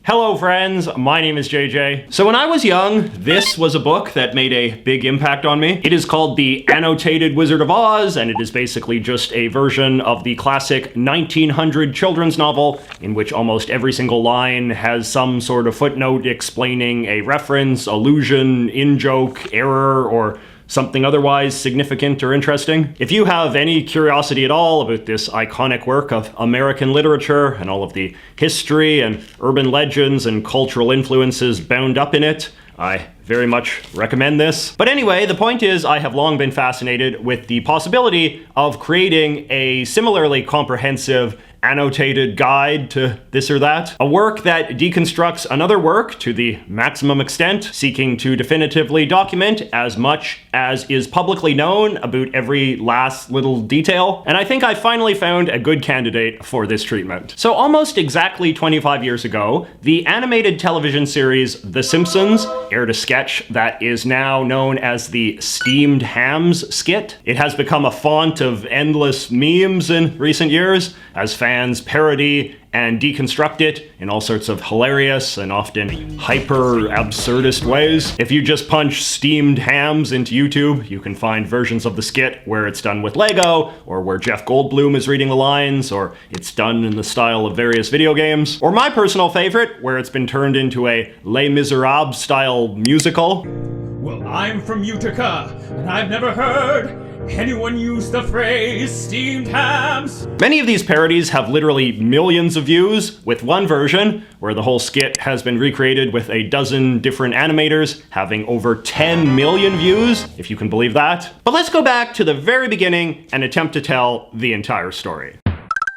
Hello friends, my name is JJ. So when I was young, this was a book that made a big impact on me. It is called The Annotated Wizard of Oz, and it is basically just a version of the classic 1900 children's novel in which almost every single line has some sort of footnote explaining a reference, allusion, in-joke, error, or something otherwise significant or interesting. If you have any curiosity at all about this iconic work of American literature and all of the history and urban legends and cultural influences bound up in it, I very much recommend this. But anyway, the point is I have long been fascinated with the possibility of creating a similarly comprehensive annotated guide to this or that. A work that deconstructs another work to the maximum extent, seeking to definitively document as much as is publicly known about every last little detail. And I think I finally found a good candidate for this treatment. So almost exactly 25 years ago, the animated television series The Simpsons aired a sketch that is now known as the Steamed Hams skit. It has become a font of endless memes in recent years, as fans parody and deconstruct it in all sorts of hilarious and often hyper-absurdist ways. If you just punch steamed hams into YouTube, you can find versions of the skit where it's done with Lego, or where Jeff Goldblum is reading the lines, or it's done in the style of various video games. Or my personal favorite, where it's been turned into a Les Miserables style musical. Well, I'm from Utica, and I've never heard anyone use the phrase steamed hams. Many of these parodies have literally millions of views, with one version where the whole skit has been recreated with a dozen different animators having over 10 million views, if you can believe that. But let's go back to the very beginning and attempt to tell the entire story.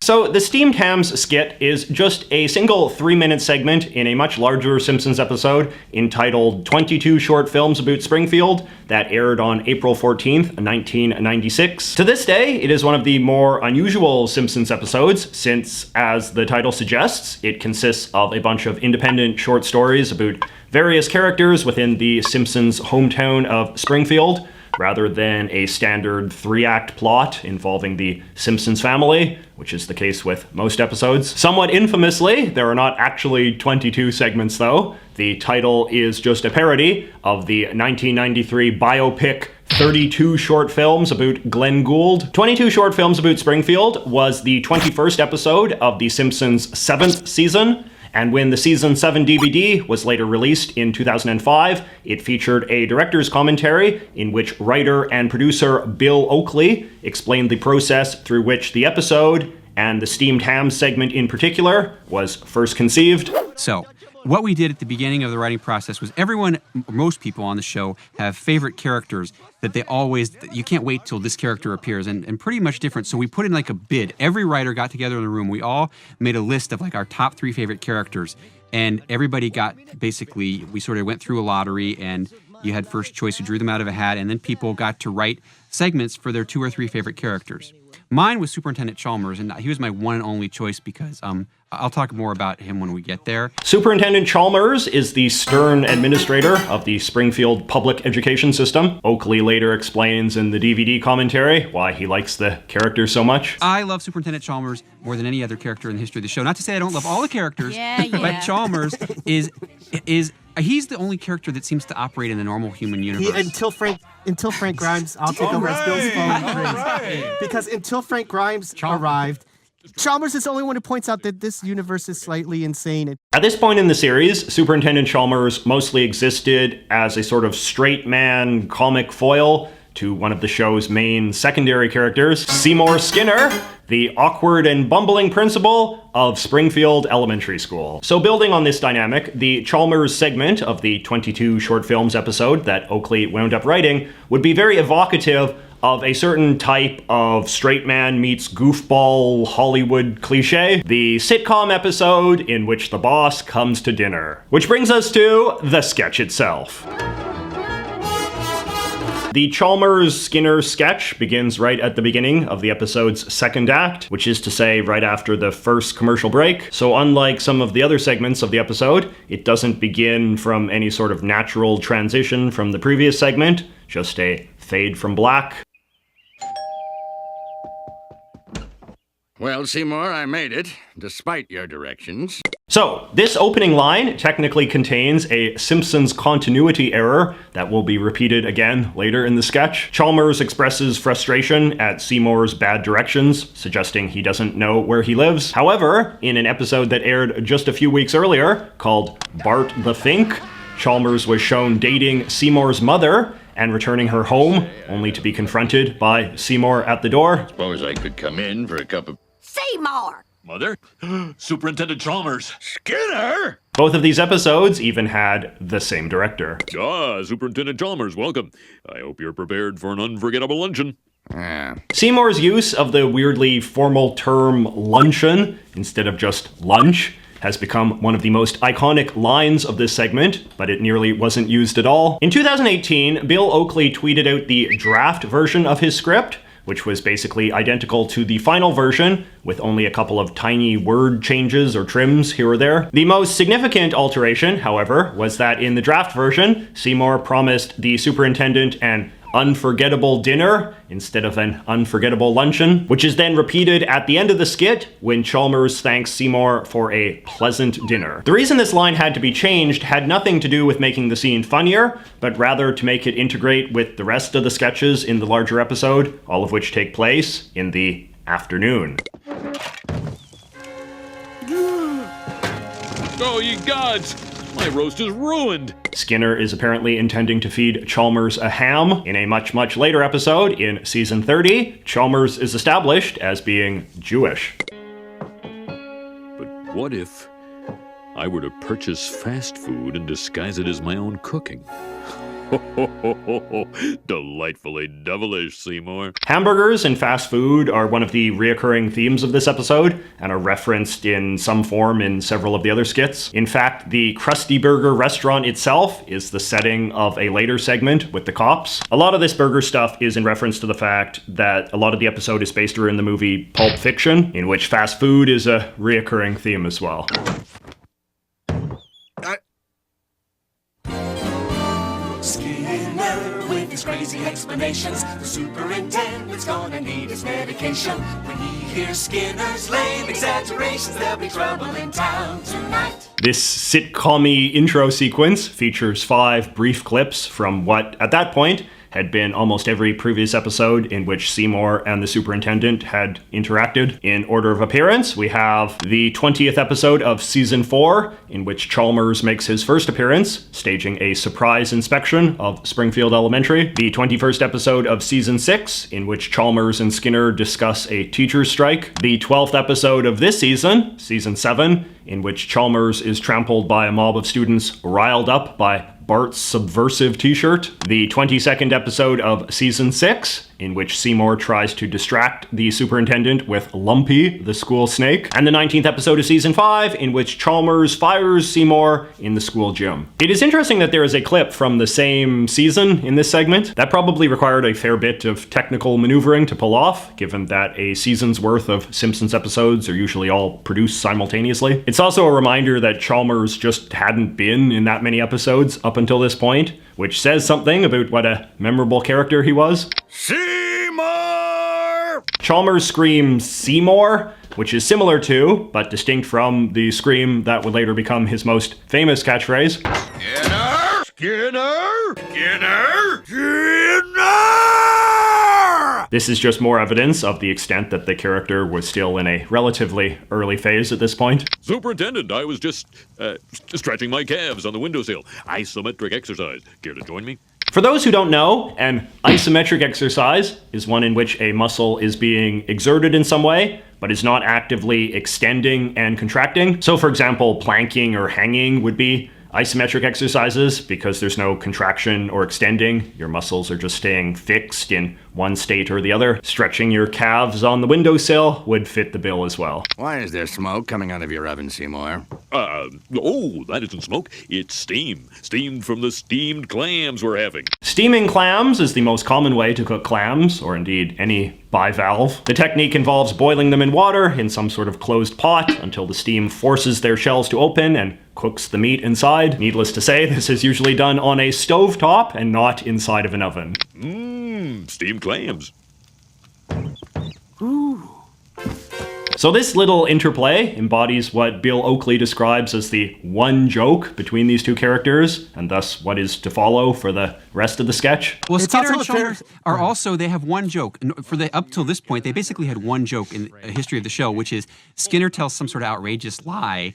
So the Steamed Hams skit is just a single 3-minute segment in a much larger Simpsons episode entitled 22 Short Films About Springfield that aired on April 14th, 1996. To this day, it is one of the more unusual Simpsons episodes since, as the title suggests, it consists of a bunch of independent short stories about various characters within the Simpsons' hometown of Springfield, rather than a standard 3-act plot involving the Simpsons family, which is the case with most episodes. Somewhat infamously, there are not actually 22 segments though. The title is just a parody of the 1993 biopic 32 Short Films About Glenn Gould. 22 Short Films About Springfield was the 21st episode of The Simpsons' 7th season. And when the Season 7 DVD was later released in 2005, it featured a director's commentary in which writer and producer Bill Oakley explained the process through which the episode, and the steamed ham segment in particular, was first conceived. So, what we did at the beginning of the writing process was most people on the show have favorite characters that you can't wait till this character appears, and pretty much different. So we put in like a bid. Every writer got together in the room. We all made a list of like our top 3 favorite characters, and everybody we sort of went through a lottery, and you had first choice, you drew them out of a hat, and then people got to write segments for their 2 or 3 favorite characters. Mine was Superintendent Chalmers, and he was my one and only choice because I'll talk more about him when we get there. Superintendent Chalmers is the stern administrator of the Springfield public education system. Oakley later explains in the DVD commentary why he likes the character so much. I love Superintendent Chalmers more than any other character in the history of the show. Not to say I don't love all the characters, but Chalmers he's the only character that seems to operate in the normal human universe. Until Frank Grimes, I'll take over as Bill's phone. Because until Frank Grimes arrived, Chalmers is the only one who points out that this universe is slightly insane. At this point in the series, Superintendent Chalmers mostly existed as a sort of straight man comic foil to one of the show's main secondary characters, Seymour Skinner, the awkward and bumbling principal of Springfield Elementary School. So building on this dynamic, the Chalmers segment of the 22 Short Films episode that Oakley wound up writing would be very evocative of a certain type of straight man meets goofball Hollywood cliche, the sitcom episode in which the boss comes to dinner. Which brings us to the sketch itself. The Chalmers-Skinner sketch begins right at the beginning of the episode's second act, which is to say right after the first commercial break. So unlike some of the other segments of the episode, it doesn't begin from any sort of natural transition from the previous segment, just a fade from black. Well, Seymour, I made it, despite your directions. So, this opening line technically contains a Simpsons continuity error that will be repeated again later in the sketch. Chalmers expresses frustration at Seymour's bad directions, suggesting he doesn't know where he lives. However, in an episode that aired just a few weeks earlier, called Bart the Fink, Chalmers was shown dating Seymour's mother and returning her home, only to be confronted by Seymour at the door. Suppose I could come in for a cup of... Seymour! Mother? Superintendent Chalmers. Skinner! Both of these episodes even had the same director. Ah, Superintendent Chalmers, welcome. I hope you're prepared for an unforgettable luncheon. Seymour's use of the weirdly formal term luncheon instead of just lunch has become one of the most iconic lines of this segment, but it nearly wasn't used at all. In 2018, Bill Oakley tweeted out the draft version of his script, which was basically identical to the final version, with only a couple of tiny word changes or trims here or there. The most significant alteration, however, was that in the draft version, Seymour promised the superintendent an unforgettable dinner instead of an unforgettable luncheon, which is then repeated at the end of the skit when Chalmers thanks Seymour for a pleasant dinner. The reason this line had to be changed had nothing to do with making the scene funnier, but rather to make it integrate with the rest of the sketches in the larger episode, all of which take place in the afternoon. Oh, ye gods! My roast is ruined! Skinner is apparently intending to feed Chalmers a ham. In a much, much later episode, in season 30, Chalmers is established as being Jewish. But what if I were to purchase fast food and disguise it as my own cooking? Ho, ho, ho, ho, ho. Delightfully devilish, Seymour. Hamburgers and fast food are one of the reoccurring themes of this episode and are referenced in some form in several of the other skits. In fact, the Krusty Burger restaurant itself is the setting of a later segment with the cops. A lot of this burger stuff is in reference to the fact that a lot of the episode is based around the movie Pulp Fiction, in which fast food is a reoccurring theme as well. Skinner with his crazy explanations. The superintendent's gonna need his medication. When he hears Skinner's lame exaggerations, there'll be trouble in town tonight. This sitcom-y intro sequence features 5 brief clips from what, at that point, had been almost every previous episode in which Seymour and the superintendent had interacted. In order of appearance, we have the 20th episode of season 4, in which Chalmers makes his first appearance, staging a surprise inspection of Springfield Elementary. The 21st episode of season 6, in which Chalmers and Skinner discuss a teacher's strike. The 12th episode of this season, season 7, in which Chalmers is trampled by a mob of students riled up by Bart's subversive t-shirt. The 22nd episode of season 6, in which Seymour tries to distract the superintendent with Lumpy, the school snake. And the 19th episode of season 5, in which Chalmers fires Seymour in the school gym. It is interesting that there is a clip from the same season in this segment. That probably required a fair bit of technical maneuvering to pull off, given that a season's worth of Simpsons episodes are usually all produced simultaneously. It's also a reminder that Chalmers just hadn't been in that many episodes up until this point, which says something about what a memorable character he was. Seymour! Chalmers screams Seymour, which is similar to, but distinct from, the scream that would later become his most famous catchphrase. Skinner! Skinner! Skinner! Skinner! This is just more evidence of the extent that the character was still in a relatively early phase at this point. Superintendent, I was just stretching my calves on the windowsill. Isometric exercise. Care to join me? For those who don't know, an isometric exercise is one in which a muscle is being exerted in some way, but is not actively extending and contracting. So for example, planking or hanging would be isometric exercises because there's no contraction or extending. Your muscles are just staying fixed in one state or the other. Stretching your calves on the windowsill would fit the bill as well. Why is there smoke coming out of your oven, Seymour? Oh, that isn't smoke. It's steam. Steam from the steamed clams we're having. Steaming clams is the most common way to cook clams, or indeed any bivalve. The technique involves boiling them in water in some sort of closed pot until the steam forces their shells to open and cooks the meat inside. Needless to say, this is usually done on a stovetop and not inside of an oven. Steamed clams. So this little interplay embodies what Bill Oakley describes as the one joke between these two characters, and thus what is to follow for the rest of the sketch. Well, It's Skinner also and a fair- Chalmers are also, they have one joke. And up till this point, they basically had one joke in the history of the show, which is Skinner tells some sort of outrageous lie,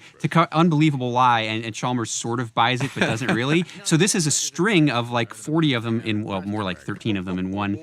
unbelievable lie, and Chalmers sort of buys it but doesn't really. So this is a string of like 40 of them in, well, more like 13 of them in one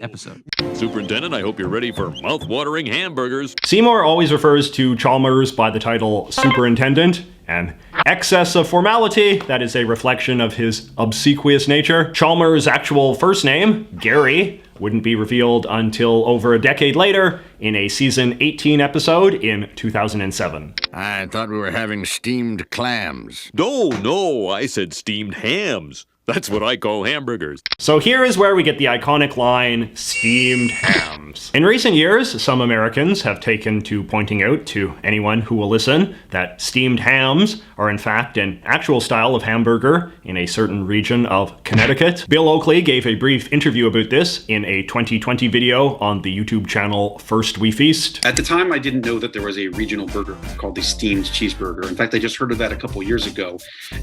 episode. Superintendent, I hope you're ready for mouth-watering hamburgers. Seymour always refers to Chalmers by the title Superintendent, an excess of formality that is a reflection of his obsequious nature. Chalmers' actual first name, Gary, wouldn't be revealed until over a decade later in a season 18 episode in 2007. I thought we were having steamed clams. No, I said steamed hams. That's what I call hamburgers. So here is where we get the iconic line, steamed hams. In recent years, some Americans have taken to pointing out to anyone who will listen that steamed hams are in fact an actual style of hamburger in a certain region of Connecticut. Bill Oakley gave a brief interview about this in a 2020 video on the YouTube channel First We Feast. At the time, I didn't know that there was a regional burger called the steamed cheeseburger. In fact, I just heard of that a couple years ago.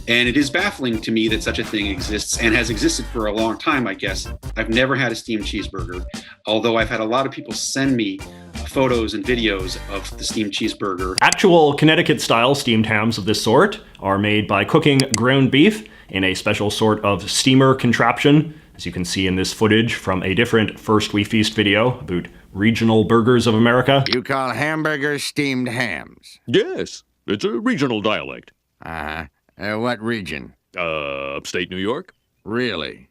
And it is baffling to me that such a thing exists and has existed for a long time, I guess. I've never had a steamed cheeseburger, although I've had a lot of people send me photos and videos of the steamed cheeseburger. Actual Connecticut-style steamed hams of this sort are made by cooking ground beef in a special sort of steamer contraption, as you can see in this footage from a different First We Feast video about regional burgers of America. You call hamburgers steamed hams? Yes, it's a regional dialect. What region? Upstate New York? Really?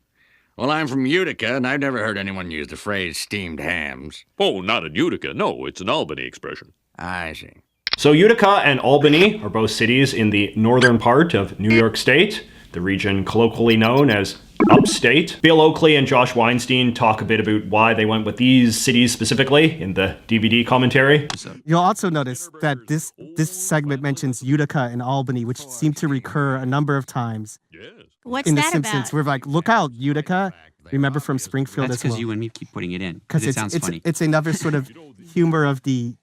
Well, I'm from Utica, and I've never heard anyone use the phrase steamed hams. Oh, not in Utica. No, it's an Albany expression. I see. So Utica and Albany are both cities in the northern part of New York State, the region colloquially known as Upstate. Bill Oakley and Josh Weinstein talk a bit about why they went with these cities specifically in the DVD commentary. You'll also notice that this segment mentions Utica and Albany, which seem to recur a number of times Yes. What's in The that Simpsons. about? We're like, look out, Utica. Remember from Springfield That's as well. because you and me keep putting it in. Because It sounds funny. it's another sort of humor of the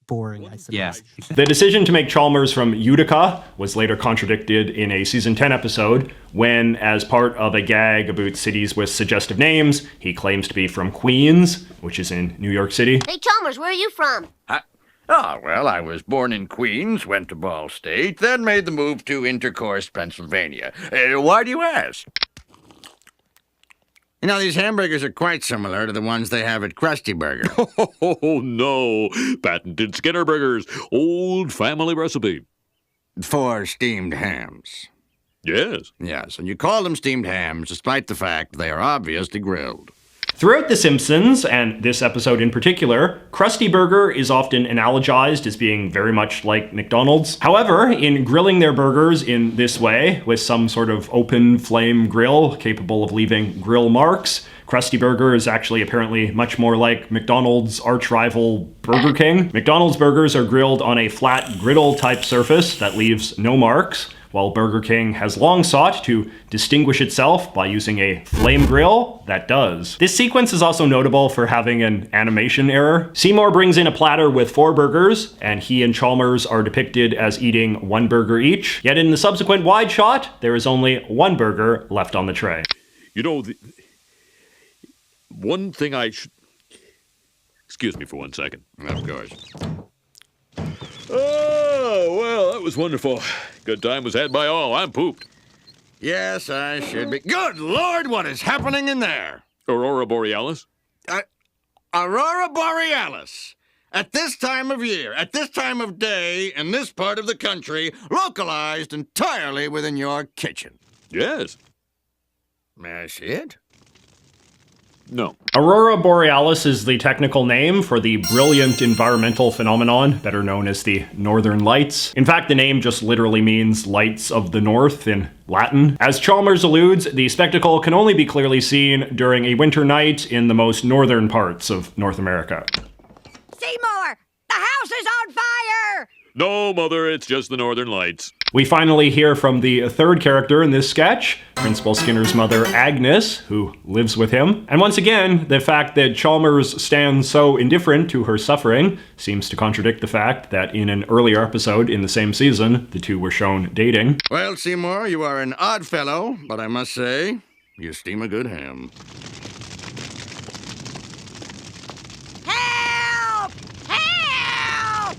boring, I suppose. Yeah. The decision to make Chalmers from Utica was later contradicted in a season 10 episode when, as part of a gag about cities with suggestive names, he claims to be from Queens, which is in New York City. Hey, Chalmers, where are you from? Well, I was born in Queens, went to Ball State, then made the move to Intercourse, Pennsylvania. Why do you ask? You know, these hamburgers are quite similar to the ones they have at Krusty Burger. Oh, no. Patented Skinner burgers. Old family recipe. For steamed hams. Yes. Yes, and you call them steamed hams despite the fact they are obviously grilled. Throughout The Simpsons, and this episode in particular, Krusty Burger is often analogized as being very much like McDonald's. However, in grilling their burgers in this way, with some sort of open flame grill capable of leaving grill marks, Krusty Burger is actually apparently much more like McDonald's arch-rival Burger King. McDonald's burgers are grilled on a flat griddle-type surface that leaves no marks, while Burger King has long sought to distinguish itself by using a flame grill that does. This sequence is also notable for having an animation error. Seymour brings in a platter with 4 burgers, and he and Chalmers are depicted as eating 1 burger each. Yet in the subsequent wide shot, there is only 1 burger left on the tray. You know, one thing I should... Excuse me for 1 second. Of course. Oh, well, that was wonderful. Good time was had by all. I'm pooped. Yes, I should be. Good Lord, what is happening in there? Aurora borealis? Aurora borealis. At this time of year, at this time of day, in this part of the country, localized entirely within your kitchen. Yes. May I see it? No. Aurora borealis is the technical name for the brilliant environmental phenomenon, better known as the Northern Lights. In fact, the name just literally means lights of the north in Latin. As Chalmers alludes, the spectacle can only be clearly seen during a winter night in the most northern parts of North America. Seymour, the house is on fire! No, Mother, it's just the Northern Lights. We finally hear from the third character in this sketch, Principal Skinner's mother, Agnes, who lives with him. And once again, the fact that Chalmers stands so indifferent to her suffering seems to contradict the fact that in an earlier episode in the same season, the two were shown dating. Well, Seymour, you are an odd fellow, but I must say, you steam a good ham. Help! Help!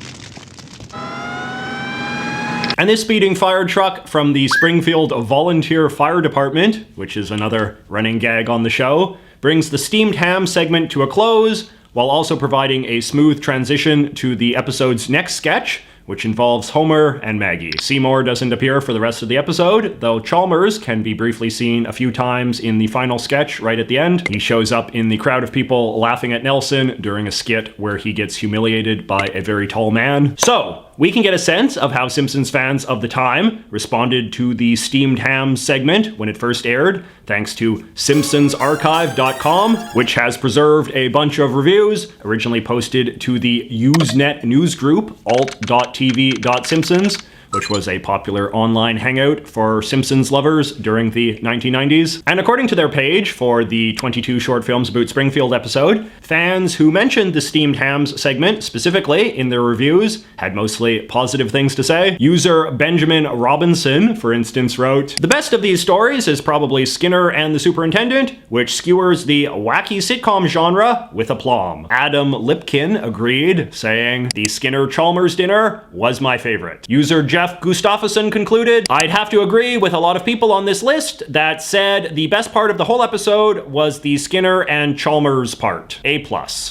And this speeding fire truck from the Springfield Volunteer Fire Department, which is another running gag on the show, brings the steamed ham segment to a close, while also providing a smooth transition to the episode's next sketch, which involves Homer and Maggie. Seymour doesn't appear for the rest of the episode, though Chalmers can be briefly seen a few times in the final sketch right at the end. He shows up in the crowd of people laughing at Nelson during a skit where he gets humiliated by a very tall man. So, we can get a sense of how Simpsons fans of the time responded to the steamed ham segment when it first aired, thanks to SimpsonsArchive.com, which has preserved a bunch of reviews originally posted to the Usenet news group alt.tv.simpsons, which was a popular online hangout for Simpsons lovers during the 1990s. And according to their page for the 22 short films about Springfield episode, fans who mentioned the steamed hams segment specifically in their reviews had mostly positive things to say. User Benjamin Robinson, for instance, wrote, "The best of these stories is probably Skinner and the Superintendent, which skewers the wacky sitcom genre with aplomb." Adam Lipkin agreed, saying, "The Skinner-Chalmers dinner was my favorite." User Jeff Gustafsson concluded, "I'd have to agree with a lot of people on this list that said the best part of the whole episode was the Skinner and Chalmers part. A+.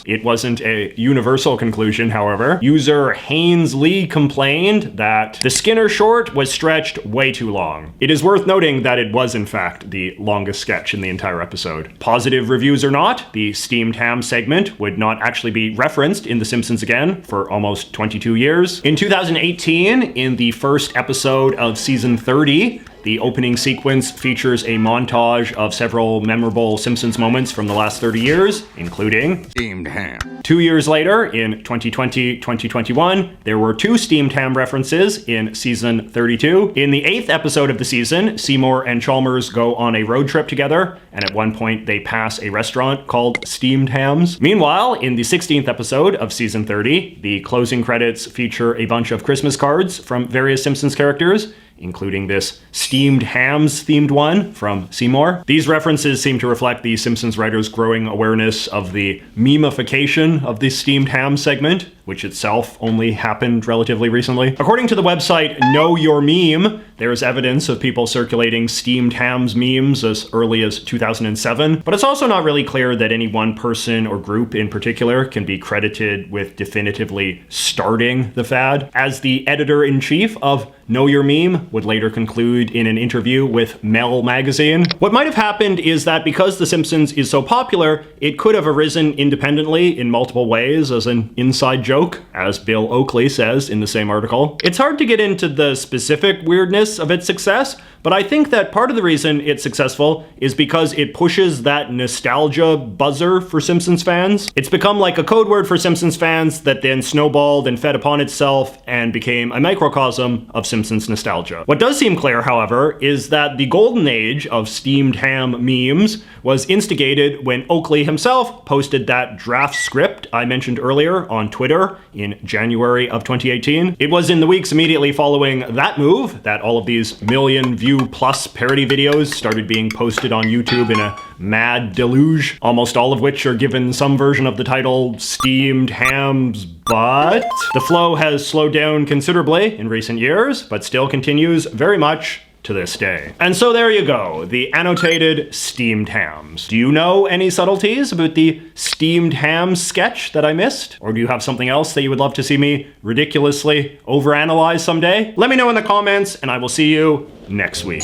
It wasn't a universal conclusion, however. User Haynes Lee complained that the Skinner short was stretched way too long. It is worth noting that it was in fact the longest sketch in the entire episode. Positive reviews or not, the steamed ham segment would not actually be referenced in The Simpsons again for almost 22 years. In 2018, in the first episode of season 30, the opening sequence features a montage of several memorable Simpsons moments from the last 30 years, including Steamed ham. 2 years later, in 2020-2021, there were 2 steamed ham references in season 32. In the 8th episode of the season, Seymour and Chalmers go on a road trip together, and at one point they pass a restaurant called Steamed Hams. Meanwhile, in the 16th episode of season 30, the closing credits feature a bunch of Christmas cards from various Simpsons characters, including this steamed hams themed one from Seymour. These references seem to reflect the Simpsons writers' growing awareness of the memification of the steamed ham segment, which itself only happened relatively recently. According to the website Know Your Meme, there is evidence of people circulating steamed hams memes as early as 2007, but it's also not really clear that any one person or group in particular can be credited with definitively starting the fad. As the editor-in-chief of Know Your Meme would later conclude in an interview with Mel magazine, what might have happened is that because The Simpsons is so popular, it could have arisen independently in multiple ways as an inside joke, as Bill Oakley says in the same article. It's hard to get into the specific weirdness of its success, but I think that part of the reason it's successful is because it pushes that nostalgia buzzer for Simpsons fans. It's become like a code word for Simpsons fans that then snowballed and fed upon itself and became a microcosm of Simpsons nostalgia. What does seem clear, however, is that the golden age of steamed ham memes was instigated when Oakley himself posted that draft script I mentioned earlier on Twitter in January of 2018. It was in the weeks immediately following that move that all of these million view plus parody videos started being posted on YouTube in a mad deluge, almost all of which are given some version of the title Steamed Hams, but the flow has slowed down considerably in recent years, but still continues very much to this day. And so there you go, the annotated steamed hams. Do you know any subtleties about the steamed hams sketch that I missed? Or do you have something else that you would love to see me ridiculously overanalyze someday? Let me know in the comments, and I will see you next week.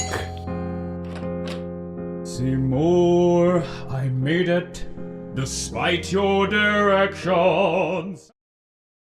Seymour, I made it, despite your directions.